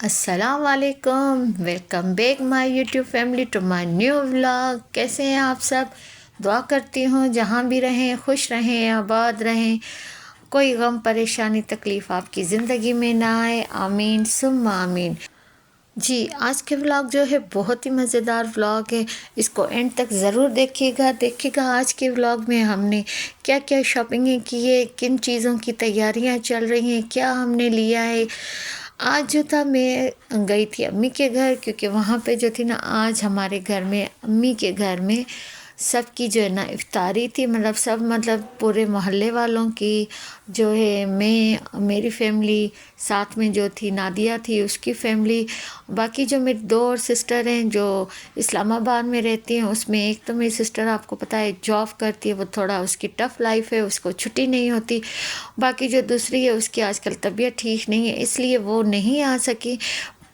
السلام علیکم، welcome back my YouTube family to my new vlog. کیسے ہیں آپ سب؟ دعا کرتی ہوں جہاں بھی رہیں خوش رہیں، آباد رہیں، کوئی غم پریشانی تکلیف آپ کی زندگی میں نہ آئے، آمین ثم آمین۔ جی آج کے ولاگ جو ہے بہت ہی مزیدار ولاگ ہے، اس کو اینڈ تک ضرور دیکھیے گا آج کے ولاگ میں ہم نے کیا کیا شاپنگیں کی ہے، کن چیزوں کی تیاریاں چل رہی ہیں، کیا ہم نے لیا ہے۔ آج جو تھا میں گئی تھی امی کے گھر، کیونکہ وہاں پہ جو تھی نا آج ہمارے گھر میں امی کے گھر میں سب کی جو ہے نا افطاری تھی، مطلب پورے محلے والوں کی جو ہے، میں میری فیملی ساتھ میں جو تھی نادیہ تھی اس کی فیملی، باقی جو میری 2 اور سسٹر ہیں جو اسلام آباد میں رہتی ہیں، اس میں ایک تو میری سسٹر آپ کو پتہ ہے جاب کرتی ہے، وہ تھوڑا اس کی ٹف لائف ہے، اس کو چھٹی نہیں ہوتی، باقی جو دوسری ہے اس کی آج کل طبیعت ٹھیک نہیں ہے، اس لیے وہ نہیں آ سکی۔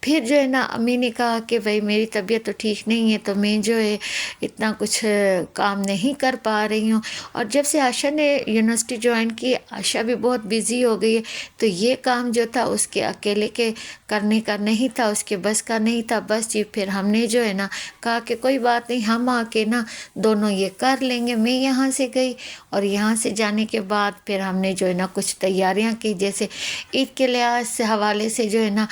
پھر جو ہے نا امی نے کہا کہ بھائی میری طبیعت تو ٹھیک نہیں ہے، تو میں جو ہے اتنا کچھ کام نہیں کر پا رہی ہوں، اور جب سے عائشہ نے یونیورسٹی جوائن کی، عائشہ بھی بہت بیزی ہو گئی ہے، تو یہ کام جو تھا اس کے اکیلے کے کرنے کا نہیں تھا، اس کے بس کا نہیں تھا، بس جی پھر ہم نے جو ہے نا کہا کہ کوئی بات نہیں، ہم آ کے نا دونوں یہ کر لیں گے۔ میں یہاں سے گئی، اور یہاں سے جانے کے بعد پھر ہم نے جو ہے نا کچھ تیاریاں کی، جیسے عید کے لحاظ سے حوالے سے جو ہے نا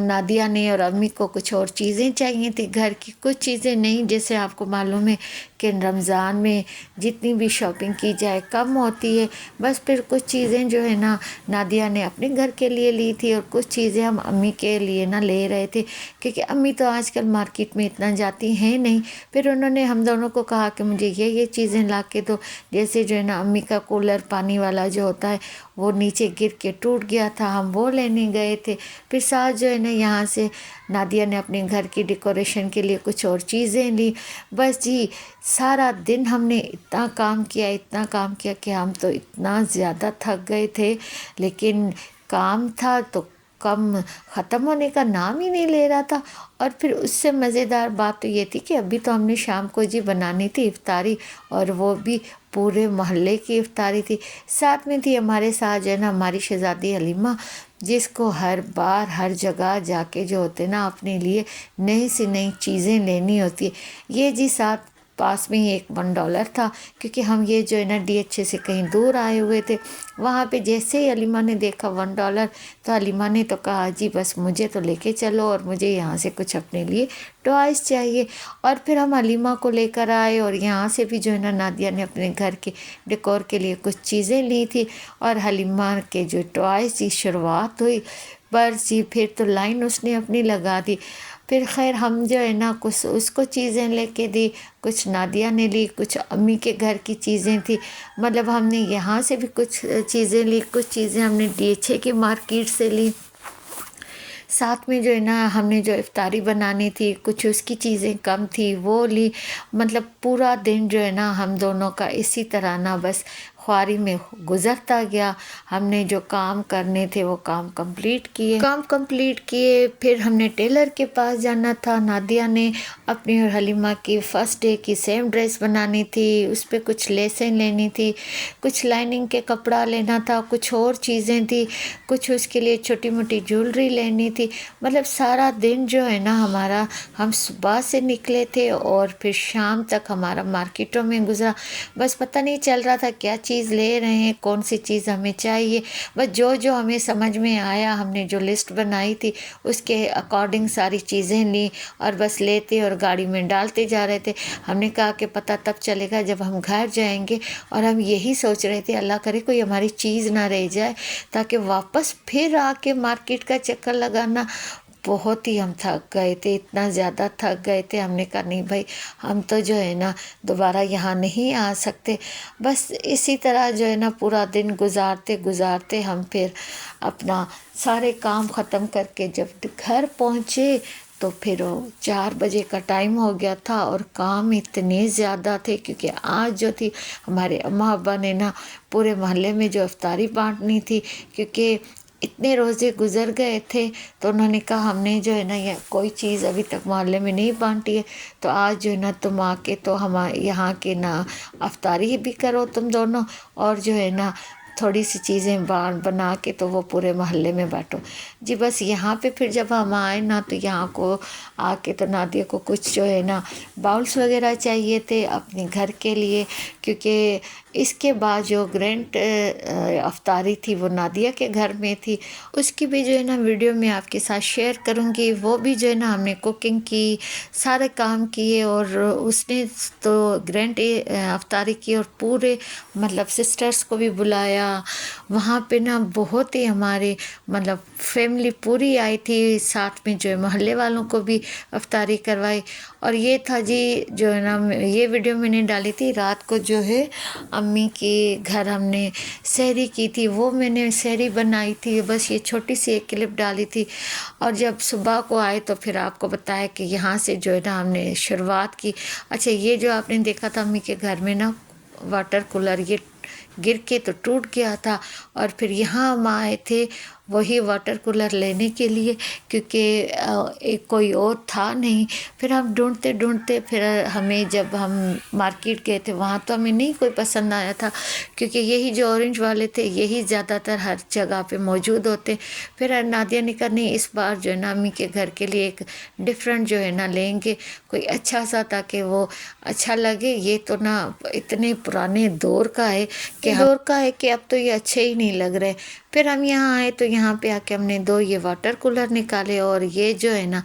نادیہ نے اور امی کو کچھ اور چیزیں چاہیے تھی گھر کی، کچھ چیزیں نہیں، جیسے آپ کو معلوم ہے کہ رمضان میں جتنی بھی شاپنگ کی جائے کم ہوتی ہے، بس پھر کچھ چیزیں جو ہے نا نادیہ نے اپنے گھر کے لیے لی تھی، اور کچھ چیزیں ہم امی کے لیے نا لے رہے تھے، کیونکہ امی تو آج کل مارکیٹ میں اتنا جاتی ہیں نہیں۔ پھر انہوں نے ہم دونوں کو کہا کہ مجھے یہ چیزیں لا کے دو، جیسے جو ہے نا امی کا کولر پانی والا جو ہوتا ہے وہ نیچے گر کے ٹوٹ گیا تھا، ہم وہ لینے گئے تھے۔ پھر ساتھ جو ہے نا یہاں سے نادیہ نے اپنے گھر کی ڈیکوریشن کے لیے کچھ اور چیزیں لی، بس جی سارا دن ہم نے اتنا کام کیا کہ ہم تو اتنا زیادہ تھک گئے تھے، لیکن کام تھا تو کم ختم ہونے کا نام ہی نہیں لے رہا تھا۔ اور پھر اس سے مزیدار بات تو یہ تھی کہ ابھی تو ہم نے شام کو جی بنانی تھی افطاری، اور وہ بھی پورے محلے کی افطاری تھی، ساتھ میں تھی ہمارے ساتھ جو ہے نا ہماری شہزادی حلیمہ، جس کو ہر بار ہر جگہ جا کے جو ہوتے نا اپنے لیے نئی سے نئی چیزیں لینی ہوتی ہے۔ یہ جی ساتھ پاس میں ہی ایک $1 تھا، کیونکہ ہم یہ جو ہے نا DHA سے کہیں دور آئے ہوئے تھے، وہاں پہ جیسے ہی حلیمہ نے دیکھا $1، تو حلیمہ نے تو کہا جی بس مجھے تو لے کے چلو، اور مجھے یہاں سے کچھ اپنے لیے ٹوائز چاہیے۔ اور پھر ہم حلیمہ کو لے کر آئے، اور یہاں سے بھی جو ہے نا نادیہ نے اپنے گھر کے ڈیکور کے لیے کچھ چیزیں لی تھی، اور حلیمہ کے جو ٹوائز کی شروعات ہوئی، بس جی پھر تو لائن اس نے اپنی لگا دی۔ پھر خیر ہم جو ہے نا کچھ اس کو چیزیں لے کے دی، کچھ نادیہ نے لی، کچھ امی کے گھر کی چیزیں تھی، مطلب ہم نے یہاں سے بھی کچھ چیزیں لی، کچھ چیزیں ہم نے DHA کی مارکیٹ سے لی، ساتھ میں جو ہے نا ہم نے جو افطاری بنانی تھی کچھ اس کی چیزیں کم تھی وہ لی۔ مطلب پورا دن جو ہے نا ہم دونوں کا اسی طرح نا بس خواری میں گزرتا گیا۔ ہم نے جو کام کرنے تھے وہ کام کمپلیٹ کیے، پھر ہم نے ٹیلر کے پاس جانا تھا، نادیہ نے اپنی اور حلیمہ کی فرسٹ ڈے کی سیم ڈریس بنانی تھی، اس پہ کچھ لیسیں لینی تھی، کچھ لائننگ کے کپڑا لینا تھا، کچھ اور چیزیں تھی، کچھ اس کے لیے چھوٹی موٹی جولری لینی تھی۔ مطلب سارا دن جو ہے نا ہمارا، ہم صبح سے نکلے تھے اور پھر شام تک ہمارا مارکیٹوں میں گزرا، بس پتہ نہیں چل رہا تھا کیا چیز لے رہے ہیں، کون سی چیز ہمیں چاہیے، بس جو ہمیں سمجھ میں آیا، ہم نے جو لسٹ بنائی تھی اس کے اکارڈنگ ساری چیزیں لیں، اور بس لیتے اور گاڑی میں ڈالتے جا رہے تھے۔ ہم نے کہا کہ پتہ تب چلے گا جب ہم گھر جائیں گے، اور ہم یہی سوچ رہے تھے اللہ کرے کوئی ہماری چیز نہ رہ جائے، تاکہ واپس پھر آ کے مارکیٹ کا چکر لگانا۔ بہت ہی ہم تھک گئے تھے، اتنا زیادہ تھک گئے تھے، ہم نے کہا نہیں بھائی ہم تو جو ہے نا دوبارہ یہاں نہیں آ سکتے۔ بس اسی طرح جو ہے نا پورا دن گزارتے ہم پھر اپنا سارے کام ختم کر کے جب گھر پہنچے تو پھر 4 بجے کا ٹائم ہو گیا تھا، اور کام اتنے زیادہ تھے، کیونکہ آج جو تھی ہمارے اماں ابا نے نا پورے محلے میں جو افطاری بانٹنی تھی، کیونکہ اتنے روزے گزر گئے تھے، تو انہوں نے کہا ہم نے جو ہے نا یہ کوئی چیز ابھی تک محلے میں نہیں بانٹی ہے، تو آج جو ہے نا تم آ کے تو ہم یہاں کے نا افطاری بھی کرو تم دونوں، اور جو ہے نا تھوڑی سی چیزیں بنا کے تو وہ پورے محلے میں بانٹو جی۔ بس یہاں پہ پھر جب ہم آئے نا تو یہاں کو آ کے تو نادیہ کو کچھ جو ہے نا باؤلس وغیرہ چاہیے تھے اپنے گھر کے لیے، کیونکہ اس کے بعد جو گرینڈ افطاری تھی وہ نادیہ کے گھر میں تھی، اس کی بھی جو ہے نا ویڈیو میں آپ کے ساتھ شیئر کروں گی۔ وہ بھی جو ہے نا ہم نے کوکنگ کی، سارے کام کیے، اور اس نے تو گرینڈ افطاری کی اور پورے مطلب سسٹرز کو بھی بلایا وہاں پہ نا، بہت ہی ہمارے مطلب فیملی پوری آئی تھی، ساتھ میں جو ہے محلے والوں کو بھی افطاری کروائی۔ اور یہ تھا جی جو ہے نا، یہ ویڈیو میں نے ڈالی تھی رات کو جو ہے امی کے گھر ہم نے سحری کی تھی، وہ میں نے سحری بنائی تھی، بس یہ چھوٹی سی ایک کلپ ڈالی تھی۔ اور جب صبح کو آئے تو پھر آپ کو بتایا کہ یہاں سے جو ہے نا ہم نے شروعات کی۔ اچھا، یہ جو آپ نے دیکھا تھا امی کے گھر میں نا واٹر کولر، یہ گر کے تو ٹوٹ گیا تھا، اور پھر یہاں ہم آئے تھے وہی واٹر کولر لینے کے لیے، کیونکہ ایک کوئی اور تھا نہیں۔ پھر ہم ڈھونڈتے ڈھونڈتے پھر ہمیں، جب ہم مارکیٹ گئے تھے وہاں تو ہمیں نہیں کوئی پسند آیا تھا، کیونکہ یہی جو اورنج والے تھے یہی زیادہ تر ہر جگہ پہ موجود ہوتے۔ پھر نادیہ نے کہا نہیں، اس بار جو ہے نا امی کے گھر کے لیے ایک ڈفرینٹ جو ہے نا لیں گے، کوئی اچھا سا، تاکہ وہ اچھا لگے۔ یہ تو نا اتنے پرانے دور کا ہے کہ اب تو یہ اچھے ہی نہیں لگ رہے۔ پھر ہم یہاں آئے تو یہاں پہ آ کے ہم نے دو یہ واٹر کولر نکالے، اور یہ جو ہے نا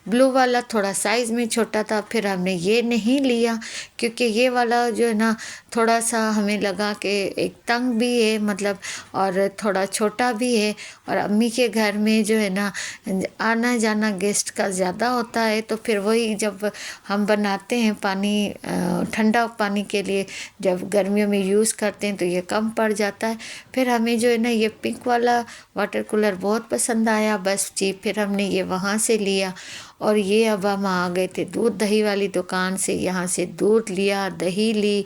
بلو والا تھوڑا سائز میں چھوٹا تھا، پھر ہم نے یہ نہیں لیا، کیونکہ یہ والا جو ہے نا تھوڑا سا ہمیں لگا کہ ایک تنگ بھی ہے مطلب، اور تھوڑا چھوٹا بھی ہے، اور امی کے گھر میں جو ہے نا آنا جانا گیسٹ کا زیادہ ہوتا ہے، تو پھر وہی جب ہم بناتے ہیں پانی، ٹھنڈا پانی کے لیے جب گرمیوں میں یوز کرتے ہیں تو یہ کم پڑ جاتا ہے۔ پھر ہمیں جو ہے نا یہ پنک والا واٹر کولر بہت پسند آیا، بس جی پھر ہم نے یہ وہاں سے لیا۔ اور یہ اب ہم آ گئے تھے دودھ دہی والی دکان سے، یہاں سے دودھ لیا، دہی لی،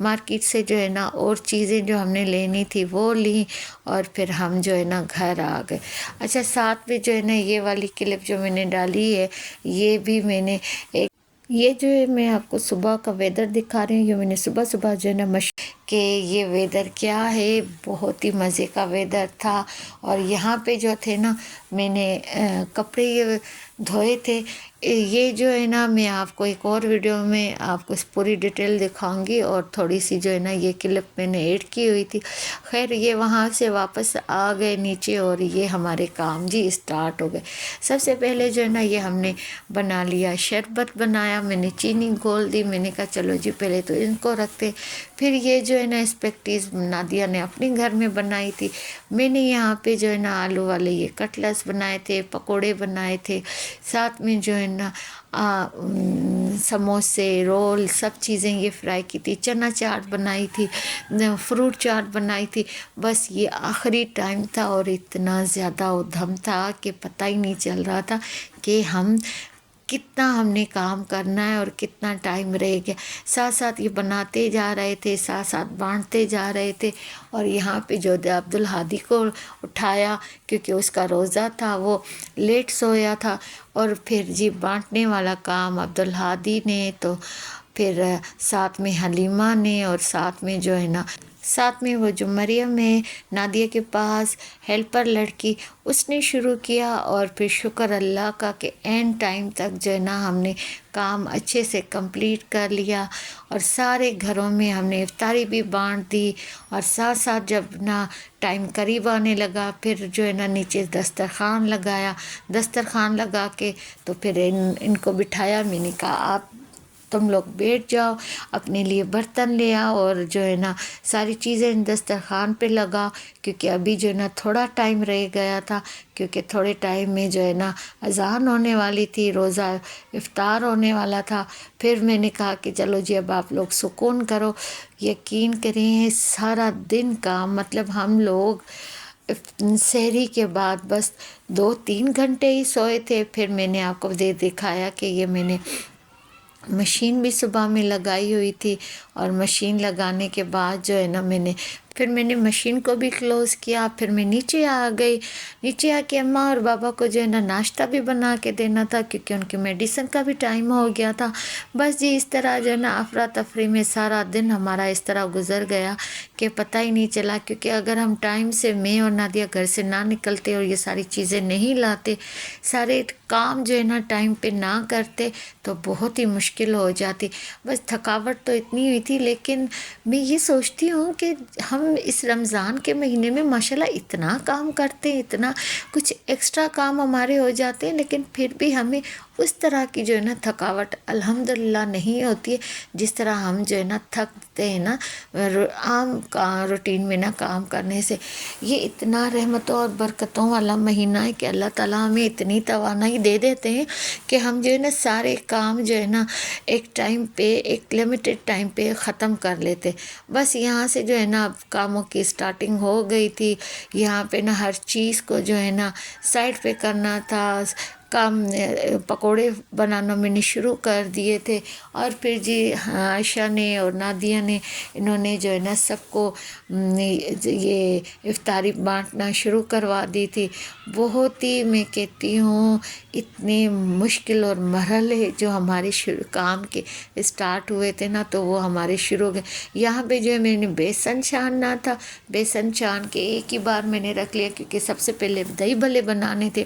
مارکیٹ سے جو ہے نا اور چیزیں جو ہم نے لینی تھی وہ لی، اور پھر ہم جو ہے نا گھر آ گئے۔ اچھا، ساتھ میں جو ہے نا یہ والی کلپ جو میں نے ڈالی ہے، یہ بھی میں نے یہ جو ہے میں آپ کو صبح کا ویدر دکھا رہی ہوں، یہ میں نے صبح صبح جو ہے نا کہ یہ ویدر کیا ہے، بہت ہی مزے کا ویدر تھا۔ اور یہاں پہ جو تھے نا میں نے کپڑے دھوئے تھے، یہ جو ہے نا میں آپ کو ایک اور ویڈیو میں آپ کو پوری ڈیٹیل دکھاؤں گی، اور تھوڑی سی جو ہے نا یہ کلپ میں نے ایڈ کی ہوئی تھی۔ خیر، یہ وہاں سے واپس آ گئے نیچے، اور یہ ہمارے کام جی اسٹارٹ ہو گئے۔ سب سے پہلے جو ہے نا یہ ہم نے بنا لیا، شربت بنایا، میں نے چینی گھول دی، میں نے کہا چلو جی پہلے تو ان کو رکھتے۔ پھر یہ جو ہے نا اسپیکٹیز نادیہ نے اپنے گھر میں بنائی تھی، میں نے یہاں پہ جو ہے نا آلو والے یہ کٹلس بنائے تھے، پکوڑے بنائے تھے، ساتھ میں جو ہے نا سموسے، رول، سب چیزیں یہ فرائی کی تھی، چنا چاٹ بنائی تھی، فروٹ چاٹ بنائی تھی۔ بس یہ آخری ٹائم تھا اور اتنا زیادہ ادھم تھا کہ پتہ ہی نہیں چل رہا تھا کہ کتنا ہم نے کام کرنا ہے اور کتنا ٹائم رہ گیا۔ ساتھ ساتھ یہ بناتے جا رہے تھے، ساتھ ساتھ بانٹتے جا رہے تھے۔ اور یہاں پہ جو عبدالہادی کو اٹھایا کیونکہ اس کا روزہ تھا، وہ لیٹ سویا تھا، اور پھر جی بانٹنے والا کام عبدالہادی نے، تو پھر ساتھ میں حلیمہ نے، اور ساتھ میں جو ہے نا ساتھ میں وہ جو مریم ہے نادیہ کے پاس ہیلپر لڑکی، اس نے شروع کیا۔ اور پھر شکر اللہ کا کہ اینڈ ٹائم تک جو ہے نا ہم نے کام اچھے سے کمپلیٹ کر لیا، اور سارے گھروں میں ہم نے افطاری بھی بانٹ دی۔ اور ساتھ ساتھ جب نا ٹائم قریب آنے لگا، پھر جو ہے نا نیچے دسترخوان لگایا، دسترخوان لگا کے تو پھر ان کو بٹھایا، میں نے کہا آپ تم لوگ بیٹھ جاؤ، اپنے لیے برتن لے آؤ، اور جو ہے نا ساری چیزیں دسترخوان پہ لگا، کیونکہ ابھی جو ہے نا تھوڑا ٹائم رہ گیا تھا، کیونکہ تھوڑے ٹائم میں جو ہے نا اذان ہونے والی تھی، روزہ افطار ہونے والا تھا۔ پھر میں نے کہا کہ چلو جی اب آپ لوگ سکون کرو۔ یقین کریں سارا دن کام، مطلب ہم لوگ سحری کے بعد بس 2-3 گھنٹے ہی سوئے تھے۔ پھر میں نے آپ کو دکھایا کہ یہ میں نے مشین بھی صبح میں لگائی ہوئی تھی، اور مشین لگانے کے بعد جو ہے نا پھر میں نے مشین کو بھی کلوز کیا۔ پھر میں نیچے آ گئی، نیچے آ کے اماں اور بابا کو جو ہے نا ناشتہ بھی بنا کے دینا تھا، کیونکہ ان کی میڈیسن کا بھی ٹائم ہو گیا تھا۔ بس جی اس طرح جو ہے نا افراتفری میں سارا دن ہمارا اس طرح گزر گیا کہ پتہ ہی نہیں چلا، کیونکہ اگر ہم ٹائم سے میں اور نادیہ گھر سے نہ نکلتے اور یہ ساری چیزیں نہیں لاتے، سارے کام جو ہے نا ٹائم پہ نہ کرتے تو بہت ہی مشکل ہو جاتی۔ بس تھکاوٹ تو اتنی ہوئی تھی، لیکن میں یہ سوچتی ہوں کہ ہم اس رمضان کے مہینے میں ماشاءاللہ اتنا کام کرتے ہیں، اتنا کچھ ایکسٹرا کام ہمارے ہو جاتے ہیں، لیکن پھر بھی ہمیں اس طرح کی جو ہے نا تھکاوٹ الحمدللہ نہیں ہوتی ہے جس طرح ہم جو ہے نا تھکتے ہیں نا عام روٹین میں نا کام کرنے سے۔ یہ اتنا رحمتوں اور برکتوں والا مہینہ ہے کہ اللہ تعالیٰ ہمیں اتنی توانائی دے دیتے ہیں کہ ہم جو ہے نا سارے کام جو ہے نا ایک ٹائم پہ، ایک لمیٹڈ ٹائم پہ ختم کر لیتے۔ بس یہاں سے جو ہے نا اب کاموں کی سٹارٹنگ ہو گئی تھی، یہاں پہ نا ہر چیز کو جو ہے نا سائڈ پہ کرنا تھا، کام پکوڑے بنانا میں نے شروع کر دیے تھے، اور پھر جی عائشہ نے اور نادیہ نے، انہوں نے جو ہے نا سب کو یہ افطاری بانٹنا شروع کروا دی تھی۔ بہت ہی میں کہتی ہوں اتنے مشکل اور مرحلے جو ہمارے کام کے اسٹارٹ ہوئے تھے نا تو وہ ہمارے شروع ہو گئے۔ یہاں پہ جو ہے میں نے بیسن چھاننا تھا، بیسن چھان کے ایک ہی بار میں نے رکھ لیا، کیونکہ سب سے پہلے دہی بھلے بنانے تھے،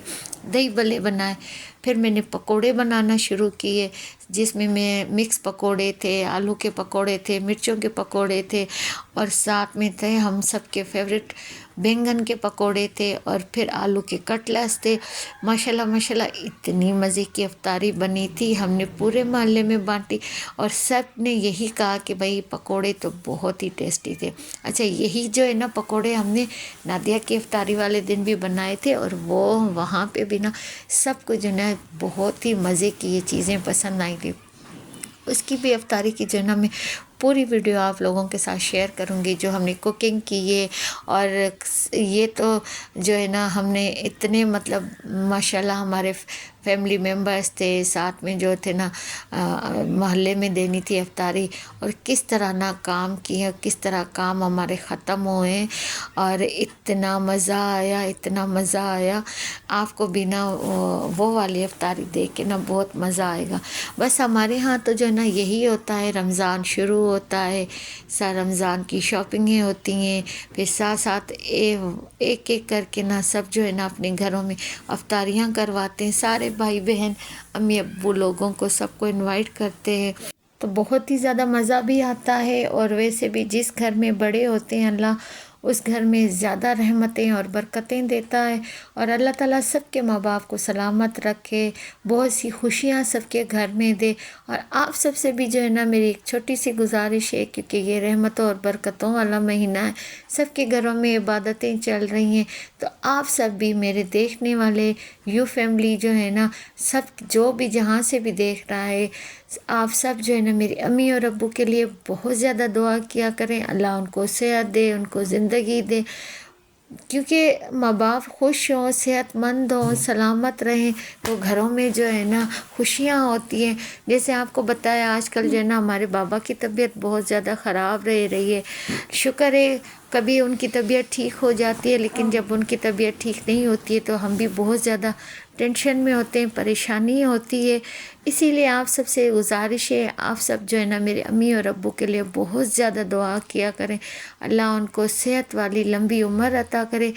دہی بھلے بنائے، پھر میں نے پکوڑے بنانا شروع کیے، جس میں مکس پکوڑے تھے، آلو کے پکوڑے تھے، مرچوں کے پکوڑے تھے، اور ساتھ میں تھے ہم سب کے فیوریٹ بینگن کے پکوڑے تھے، اور پھر آلو کے کٹلس تھے۔ ماشاءاللہ ماشاءاللہ اتنی مزے کی افطاری بنی تھی، ہم نے پورے محلے میں بانٹی، اور سب نے یہی کہا کہ بھائی پکوڑے تو بہت ہی ٹیسٹی تھے۔ اچھا یہی جو ہے نا پکوڑے ہم نے نادیہ کی افطاری والے دن بھی بنائے تھے، اور وہ وہاں پہ بھی نا سب کو جو ہے نا بہت ہی مزے کی یہ چیزیں پسند آئی تھی۔ اس کی بھی افطاری کی جو ہے نا میں پوری ویڈیو آپ لوگوں کے ساتھ شیئر کروں گی، جو ہم نے کوکنگ کی ہے۔ اور یہ تو جو ہے نا ہم نے اتنے مطلب ماشاءاللہ ہمارے فیملی ممبرس تھے، ساتھ میں جو تھے نا محلے میں دینی تھی افطاری، اور کس طرح نا کام کیے، کس طرح کام ہمارے ختم ہوئے، اور اتنا مزہ آیا، اتنا مزہ آیا۔ آپ کو بھی نا وہ والی افطاری دیکھ کے نا بہت مزہ آئے گا۔ بس ہمارے ہاں تو جو ہے نا یہی ہوتا ہے، رمضان شروع ہوتا ہے، رمضان کی شاپنگیں ہوتی ہیں، پھر ساتھ ساتھ ایک ایک کر کے نا سب جو ہے نا اپنے گھروں میں افطاریاں کرواتے ہیں، سارے بھائی بہن امی ابو لوگوں کو سب کو انوائٹ کرتے ہیں، تو بہت ہی زیادہ مزہ بھی آتا ہے۔ اور ویسے بھی جس گھر میں بڑے ہوتے ہیں اللہ اس گھر میں زیادہ رحمتیں اور برکتیں دیتا ہے، اور اللہ تعالیٰ سب کے ماں باپ کو سلامت رکھے، بہت سی خوشیاں سب کے گھر میں دے۔ اور آپ سب سے بھی جو ہے نا میری ایک چھوٹی سی گزارش ہے، کیونکہ یہ رحمتوں اور برکتوں والا مہینہ ہے، سب کے گھروں میں عبادتیں چل رہی ہیں، تو آپ سب بھی میرے دیکھنے والے یو فیملی جو ہے نا، سب جو بھی جہاں سے بھی دیکھ رہا ہے، آپ سب جو ہے نا میری امی اور ابو کے لیے بہت زیادہ دعا کیا کریں، اللہ ان کو صحت دے، ان کو زندگی دے، کیونکہ ماں باپ خوش ہوں، صحت مند ہوں، سلامت رہیں تو گھروں میں جو ہے نا خوشیاں ہوتی ہیں۔ جیسے آپ کو بتایا آج کل جو ہے نا ہمارے بابا کی طبیعت بہت زیادہ خراب رہی ہے، شکر ہے کبھی ان کی طبیعت ٹھیک ہو جاتی ہے، لیکن جب ان کی طبیعت ٹھیک نہیں ہوتی ہے تو ہم بھی بہت زیادہ ٹینشن میں ہوتے ہیں، پریشانی ہوتی ہے۔ اسی لیے آپ سب سے گزارش ہے، آپ سب جو ہے نا میرے امی اور ابو کے لیے بہت زیادہ دعا کیا کریں، اللہ ان کو صحت والی لمبی عمر عطا کرے،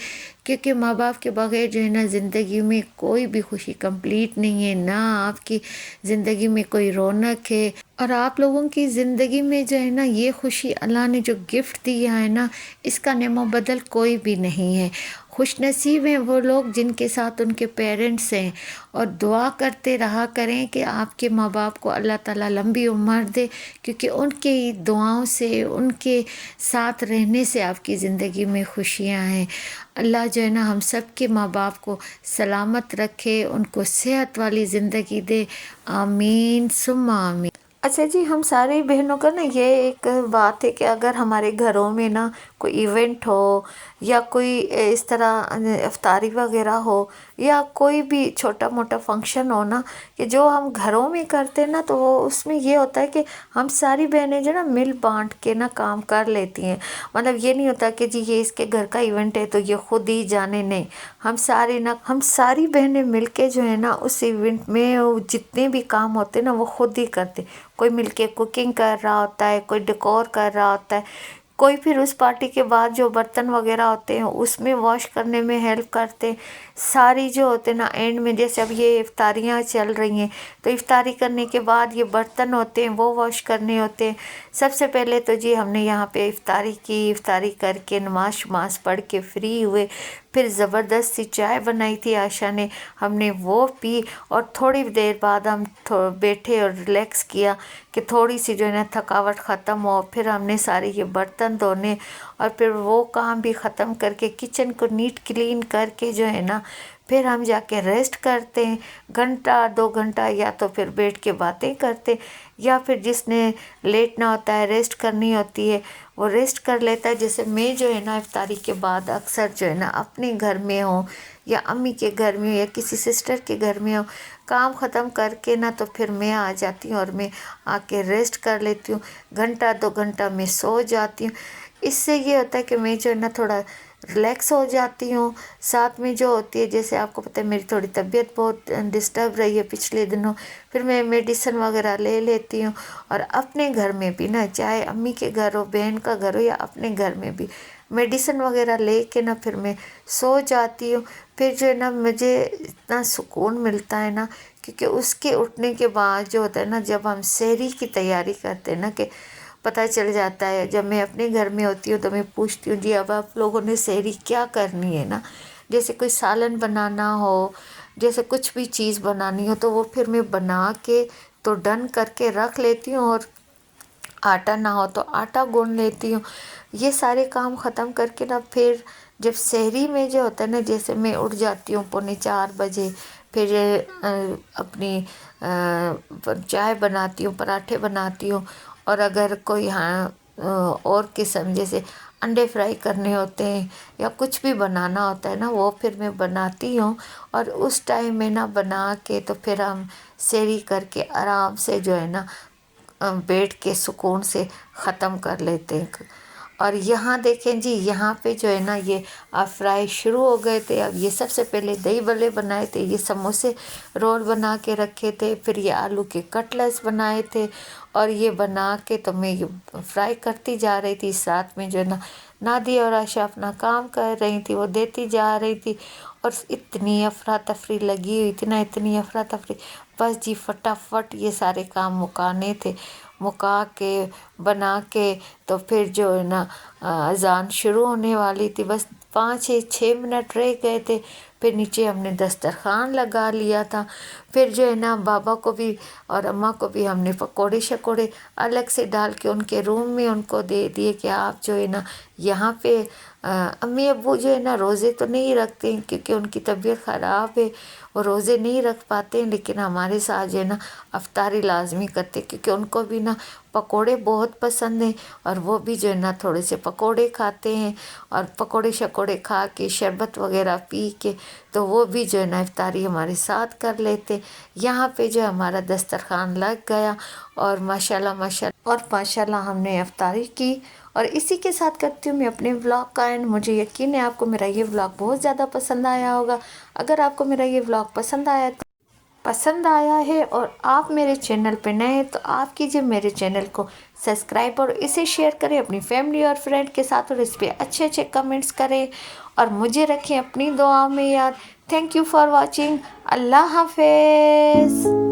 کیونکہ ماں باپ کے بغیر جو ہے نا زندگی میں کوئی بھی خوشی کمپلیٹ نہیں ہے، نہ آپ کی زندگی میں کوئی رونق ہے، اور آپ لوگوں کی زندگی میں جو ہے نا یہ خوشی اللہ نے جو گفٹ دیا ہے نا، اس کا نعم و بدل کوئی بھی نہیں ہے۔ خوش نصیب ہیں وہ لوگ جن کے ساتھ ان کے پیرنٹس ہیں، اور دعا کرتے رہا کریں کہ آپ کے ماں باپ کو اللہ تعالیٰ لمبی عمر دے، کیونکہ ان کی دعاؤں سے، ان کے ساتھ رہنے سے آپ کی زندگی میں خوشیاں ہیں۔ اللہ جو ہے نا ہم سب کے ماں باپ کو سلامت رکھے، ان کو صحت والی زندگی دے، آمین ثم آمین۔ اچھا جی، ہم ساری بہنوں کا نا یہ ایک بات ہے کہ اگر ہمارے گھروں میں نا کوئی ایونٹ ہو، یا کوئی اس طرح افطاری وغیرہ ہو، یا کوئی بھی چھوٹا موٹا فنکشن ہو نا، کہ جو ہم گھروں میں کرتے نا، تو وہ اس میں یہ ہوتا ہے کہ ہم ساری بہنیں جو نا مل بانٹ کے نا کام کر لیتی ہیں۔ مطلب یہ نہیں ہوتا کہ جی یہ اس کے گھر کا ایونٹ ہے تو یہ خود ہی جانے، نہیں، ہم ساری بہنیں مل کے جو ہے نا اس ایونٹ میں جتنے بھی کام ہوتے ہیں نا وہ خود ہی کرتے، کوئی مل کے کوکنگ کر رہا ہوتا ہے، کوئی ڈیکور کر رہا ہوتا ہے، کوئی پھر اس پارٹی کے بعد جو برتن وغیرہ ہوتے ہیں اس میں واش کرنے میں ہیلپ کرتے، ساری جو ہوتے نا اینڈ میں، جیسے اب یہ افطاریاں چل رہی ہیں تو افطاری کرنے کے بعد یہ برتن ہوتے ہیں وہ واش کرنے ہوتے ہیں۔ سب سے پہلے تو جی ہم نے یہاں پہ افطاری کی، افطاری کر کے نماز پڑھ کے فری ہوئے، پھر زبردست سی چائے بنائی تھی عائشہ نے، ہم نے وہ پی، اور تھوڑی دیر بعد ہم بیٹھے اور ریلیکس کیا کہ تھوڑی سی جو ہے نا تھکاوٹ ختم ہو۔ پھر ہم نے سارے یہ برتن دھونے اور پھر وہ کام بھی ختم کر کے کچن کو نیٹ کلین کر کے جو ہے نا پھر ہم جا کے ریسٹ کرتے ہیں، گھنٹہ 2 گھنٹہ، یا تو پھر بیٹھ کے باتیں کرتے، یا پھر جس نے لیٹنا ہوتا ہے ریسٹ کرنی ہوتی ہے وہ ریسٹ کر لیتا ہے۔ جیسے میں جو ہے نا افطاری کے بعد اکثر جو ہے نا اپنے گھر میں ہوں یا امی کے گھر میں ہوں یا کسی سسٹر کے گھر میں ہوں، کام ختم کر کے نا تو پھر میں آ جاتی ہوں اور میں آ کے ریسٹ کر لیتی ہوں، گھنٹہ 2 گھنٹہ میں سو جاتی ہوں۔ اس سے یہ ہوتا ہے کہ میں جو ہے نا تھوڑا ریلیکس ہو جاتی ہوں۔ ساتھ میں جو ہوتی ہے، جیسے آپ کو پتہ ہے میری تھوڑی طبیعت بہت ڈسٹرب رہی ہے پچھلے دنوں، پھر میں میڈیسن وغیرہ لے لیتی ہوں، اور اپنے گھر میں بھی نا، چاہے امی کے گھر ہو، بہن کا گھر ہو، یا اپنے گھر میں بھی میڈیسن وغیرہ لے کے نا پھر میں سو جاتی ہوں۔ پھر جو ہے نا مجھے اتنا سکون ملتا ہے نا، کیونکہ اس کے اٹھنے کے بعد جو ہوتا ہے نا، جب ہم سحری کی تیاری کرتے ہیں نا، کہ پتہ چل جاتا ہے، جب میں اپنے گھر میں ہوتی ہوں تو میں پوچھتی ہوں جی اب آپ لوگوں نے سحری کیا کرنی ہے نا، جیسے کوئی سالن بنانا ہو، جیسے کچھ بھی چیز بنانی ہو تو وہ پھر میں بنا کے تو ڈن کر کے رکھ لیتی ہوں، اور آٹا نہ ہو تو آٹا گون لیتی ہوں۔ یہ سارے کام ختم کر کے نا پھر جب سحری میں جو ہوتا ہے نا، جیسے میں اٹھ جاتی ہوں 3:45 بجے، پھر اپنی چائے بناتی ہوں، پراٹھے بناتی ہوں، اور اگر کوئی اور قسم جیسے انڈے فرائی کرنے ہوتے ہیں یا کچھ بھی بنانا ہوتا ہے نا، وہ پھر میں بناتی ہوں، اور اس ٹائم میں نا بنا کے تو پھر ہم سحری کر کے آرام سے جو ہے نا بیٹھ کے سکون سے ختم کر لیتے ہیں۔ اور یہاں دیکھیں جی، یہاں پہ جو ہے نا یہ فرائی شروع ہو گئے تھے۔ اب یہ سب سے پہلے دہی بلے بنائے تھے، یہ سموسے رول بنا کے رکھے تھے، پھر یہ آلو کے کٹلس بنائے تھے، اور یہ بنا کے تو میں یہ فرائی کرتی جا رہی تھی، ساتھ میں جو ہے نا نادیہ اور عائشہ اپنا کام کر رہی تھی، وہ دیتی جا رہی تھی، اور اتنی افراتفری لگی ہوئی تھی نا، اتنی افراتفری، بس جی فٹافٹ یہ سارے کام مکانے تھے، مکا کے بنا کے تو پھر جو ہے نا اذان شروع ہونے والی تھی، بس 5-6 منٹ رہ گئے تھے، پھر نیچے ہم نے دسترخوان لگا لیا تھا۔ پھر جو ہے نا بابا کو بھی اور اماں کو بھی ہم نے پکوڑے شکوڑے الگ سے ڈال کے ان کے روم میں ان کو دے دیے کہ آپ جو ہے نا یہاں پہ، امی ابو جو ہے نا روزے تو نہیں رکھتے ہیں کیونکہ ان کی طبیعت خراب ہے، وہ روزے نہیں رکھ پاتے ہیں، لیکن ہمارے ساتھ جو ہے نا افطاری لازمی کرتے، کیونکہ ان کو بھی نا پکوڑے بہت پسند ہیں، اور وہ بھی جو ہے نا تھوڑے سے پکوڑے کھاتے ہیں، اور پکوڑے شکوڑے کھا کے شربت وغیرہ پی کے تو وہ بھی جو ہے نا افطاری ہمارے ساتھ کر لیتے۔ یہاں پہ جو ہمارا دسترخوان لگ گیا، اور ماشاءاللہ ہم نے افطاری کی، اور اسی کے ساتھ کرتی ہوں میں اپنے ولاگ کا اینڈ۔ مجھے یقین ہے آپ کو میرا یہ ولاگ بہت زیادہ پسند آیا ہوگا۔ اگر آپ کو میرا یہ ولاگ پسند آیا ہے اور آپ میرے چینل پہ نئے ہیں تو آپ کیجئے میرے چینل کو سبسکرائب، اور اسے شیئر کریں اپنی فیملی اور فرینڈ کے ساتھ، اور اس پہ اچھے اچھے کمنٹس کریں، اور مجھے رکھیں اپنی دعاؤں میں یاد۔ Thank you for watching. اللہ حافظ۔